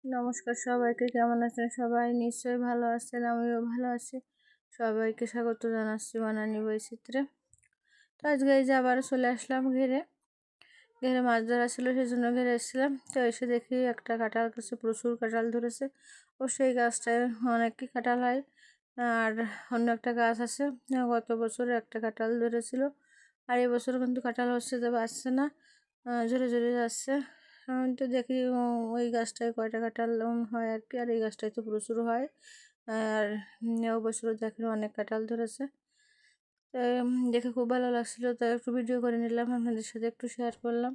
নমস্কার সবাইকে, কেমন আছেন সবাই? নিশ্চয়ই ভালো আছেন, আমিও ভালো আছি। সবাইকে স্বাগত জানাচ্ছি বানানি বৈচিত্র্যে। তো আজকে এই যে আবার চলে আসলাম ঘেরে ঘেরে মাছ ধরা ছিল, সেই জন্য ঘেরে এসেছিলাম। তো এসে দেখি একটা কাঁঠাল গাছে প্রচুর কাঁঠাল ধরেছে। ও সেই গাছটায় অনেকই কাঁঠাল হয়। আর অন্য একটা গাছ আছে, গত বছর একটা কাঁঠাল ধরেছিল, আর এই বছর কিন্তু কাঁঠাল হচ্ছে যে বাড়ছে না, ঝরে ঝরে যাচ্ছে। আমি তো দেখি ওই গাছটায় কয়টা কাঁঠাল হয় আর কি, আর এই গাছটায় তো প্রচুর হয়। আর ও বছর দেখেন অনেক কাঁঠাল ধরেছে। তো দেখে খুব ভালো লাগছিলো, তাই একটু ভিডিও করে নিলাম, আপনাদের সাথে একটু শেয়ার করলাম।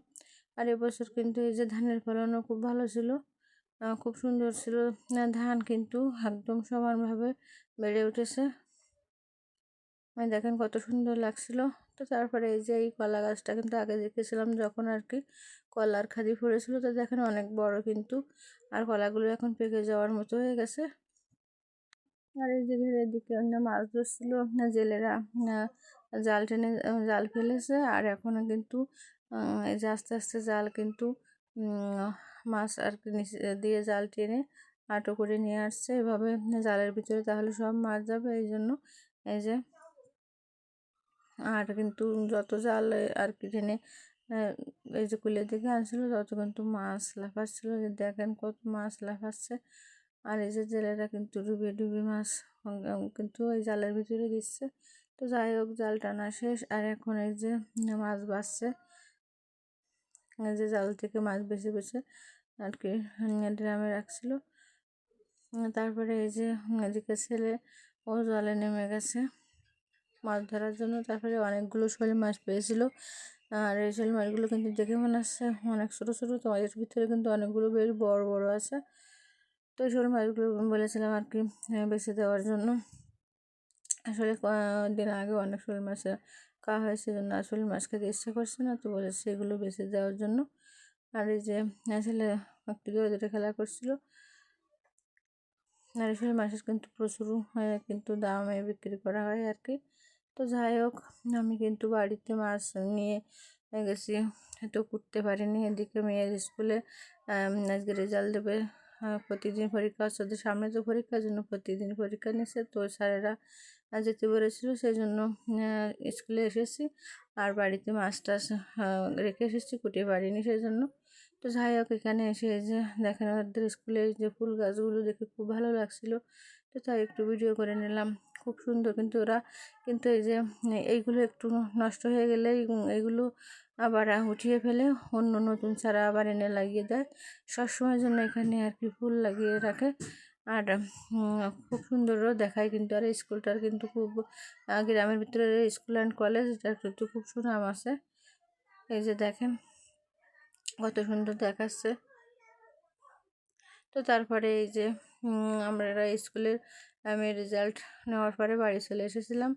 আর এবছর কিন্তু এই যে ধানের ফলনও খুব ভালো ছিল, খুব সুন্দর ছিল। ধান কিন্তু একদম সমানভাবে বেড়ে উঠেছে, দেখেন কত সুন্দর লাগছিল। তো তারপরে এই যে এই কলা গাছটা কিন্তু আগে দেখেছিলাম যখন আর কি কলার খাদি পড়েছিল, তো দেখেন অনেক বড় কিন্তু, আর কলাগুলো এখন পেকে যাওয়ার মতো হয়ে গেছে। আর এই যে ঘেরের দিকে অন্য মাছ ধরছিল জেলেরা, জাল টেনে জাল ফেলেছে, আর এখনো কিন্তু এই যে আস্তে আস্তে জাল কিন্তু মাছ আর কি নিচে দিয়ে জাল টেনে আটো করে নিয়ে আসছে এভাবে জালের ভিতরে, তাহলে সব মাছ যাবে এই জন্য। এই যে আর কিন্তু যত জাল আর কি টেনে এই যে কুলের দিকে আনছিল, তত কিন্তু মাছ লাফাচ্ছিল, যে দেখেন কত মাছ লাফাচ্ছে। আর এই যে জেলেরা কিন্তু ডুবিয়ে ডুবিয়ে মাছ কিন্তু ওই জালের ভিতরে দিচ্ছে। তো যাই হোক, জাল টানা শেষ, আর এখন এই যে মাছ বাছছে, এই যে জাল থেকে মাছ বেছে বেছে আর কি ড্রামে রাখছিল। তারপরে এই যে এদিকে ছেলে ও জলে নেমে গেছে মাছ ধরার জন্য। তারপরে অনেকগুলো শোল মাছ পেয়েছিল, আর এই শোল মাছগুলো কিন্তু দেখে মনে হচ্ছে অনেক ছোটো ছোটো, তো এর ভিতরে কিন্তু অনেকগুলো বেশ বড় বড় আছে। তো এই শোল মাছগুলো বলেছিলাম আর কি বেছে দেওয়ার জন্য। আসলে দিন আগে অনেক শোল মাছ খাওয়া হয়, সেজন্য আসলে মাছ খেতে ইচ্ছা করছে না, তো বলেছে এগুলো বেছে দেওয়ার জন্য। আর এই যে আসলে একটু দূরে দূরে খেলা করছিল। আর শোল মাছের কিন্তু প্রচুর কিন্তু দামে বিক্রি করা হয় আর কি। তো যাই হোক, আমি কিন্তু বাড়িতে মাছ নিয়ে গেছি, তো করতে পারিনি। এদিকে মেয়ের স্কুলে আজকে রেজাল্ট দেবে, প্রতিদিন পরীক্ষা হচ্ছে, ওদের সামনে তো পরীক্ষার জন্য প্রতিদিন পরীক্ষা নিচ্ছে, তো স্যারেরা যেতে বলেছিল, সেই জন্য স্কুলে এসেছি। আর বাড়িতে মাছ টাছ রেখে এসেছি, কুটিয়ে পারিনি সেই জন্য। তো যাই হোক, এখানে এসে এই যে দেখেন ওদের স্কুলে যে ফুল গাছগুলো দেখে খুব ভালো লাগছিল, তো তাই একটু ভিডিও করে নিলাম। খুব সুন্দর, কিন্তু ওরা কিন্তু এই যে এইগুলো একটু নষ্ট হয়ে গেলে এইগুলো আবার উঠিয়ে ফেলে অন্য নতুন চারা আবার এনে লাগিয়ে দেয়। সবসময়ের জন্য এখানে আর কি ফুল লাগিয়ে রাখে, আর খুব সুন্দরও দেখায় কিন্তু। আর স্কুলটার কিন্তু খুব গ্রামের ভিতরে স্কুল অ্যান্ড কলেজ, এটার কিন্তু খুব সুনাম আছে। এই যে দেখেন কত সুন্দর দেখাচ্ছে। তো তারপরে এই যে আমরা স্কুলের আমি রেজাল্ট নেওয়ার পরে বাড়ি চলে এসেছিলাম।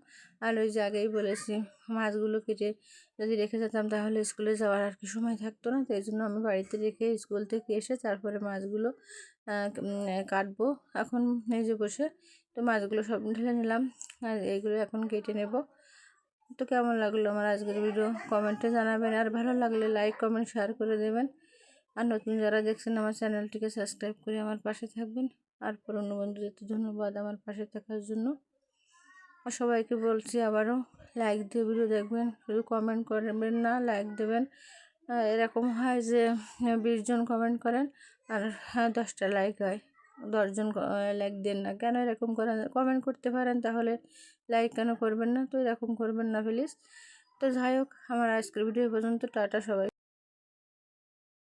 আর ওই যে আগেই বলেছি, মাছগুলো কেটে যদি রেখে যেতাম তাহলে স্কুলে যাওয়ার আর কি সময় থাকতো না, তো এই জন্য আমি বাড়িতে রেখে স্কুল থেকে এসে তারপরে মাছগুলো কাটবো এখন এই যে বসে। তো মাছগুলো সব ঢেলে নিলাম, আর এইগুলো এখন কেটে নেব। তো কেমন লাগলো আমার আজকের ভিডিও কমেন্টে জানাবেন, আর ভালো লাগলে লাইক কমেন্ট শেয়ার করে দেবেন। আর নতুন যারা দেখছেন আমার চ্যানেলটিকে সাবস্ক্রাইব করে আমার পাশে থাকবেন। আর পুরনো বন্ধুদের তো ধন্যবাদ আমার পাশে থাকার জন্য। আর সবাইকে বলছি আবারও, লাইক দিয়ে ভিডিও দেখবেন, শুধু কমেন্ট করবেন না, লাইক দেবেন। এরকম হয় যে 20 জন কমেন্ট করেন আর 10টা লাইক হয়, 10 জন লাইক দেন না কেন? এরকম করেন, কমেন্ট করতে পারেন, তাহলে লাইক কেন করবেন না? তো এরকম করবেন না প্লিজ। তো যাই হোক, আমার আজকের ভিডিও পর্যন্ত, টাটা সবাই।